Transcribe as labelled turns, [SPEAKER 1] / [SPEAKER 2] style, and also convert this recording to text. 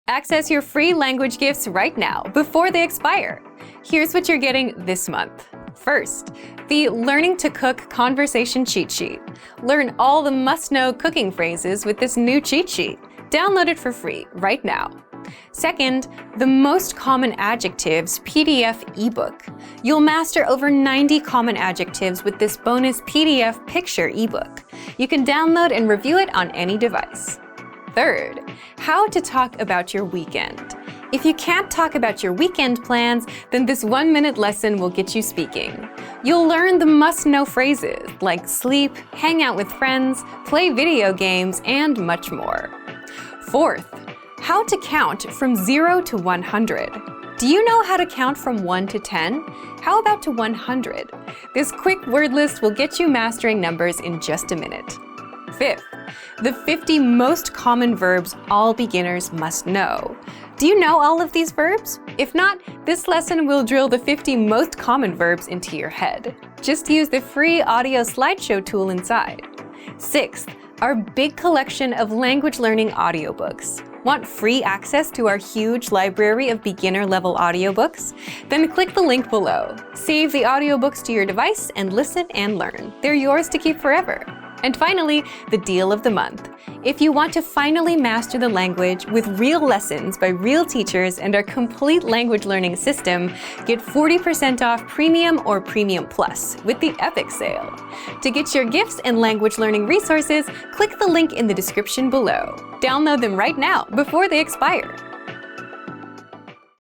[SPEAKER 1] Access your free language gifts right now before they expire. Here's what you're getting this month. First, the Learning to Cook Conversation Cheat Sheet. Learn all the must-know cooking phrases with this new cheat sheet. Download it for free right now. Second, the Most Common Adjectives PDF ebook. You'll master over 90 common adjectives with this bonus PDF picture ebook. You can download and review it on any device. Third, how to talk about your weekend. If you can't talk about your weekend plans, then this 1-minute lesson will get you speaking. You'll learn the must-know phrases like sleep, hang out with friends, play video games, and much more. Fourth, how to count from 0 to 100. Do you know how to count from 1 to 10? How about to 100? This quick word list will get you mastering numbers in just a minute. Fifth, the 50 most common verbs all beginners must know. Do you know all of these verbs? If not, this lesson will drill the 50 most common verbs into your head. Just use the free audio slideshow tool inside. Sixth, our big collection of language learning audiobooks. Want free access to our huge library of beginner-level audiobooks? Then click the link below. Save the audiobooks to your device and listen and learn. They're yours to keep forever. And finally, the deal of the month. If you want to finally master the language with real lessons by real teachers and our complete language learning system, get 40% off Premium or Premium Plus with the Epic Sale. To get your gifts and language learning resources, click the link in the description below. Download them right now before they expire.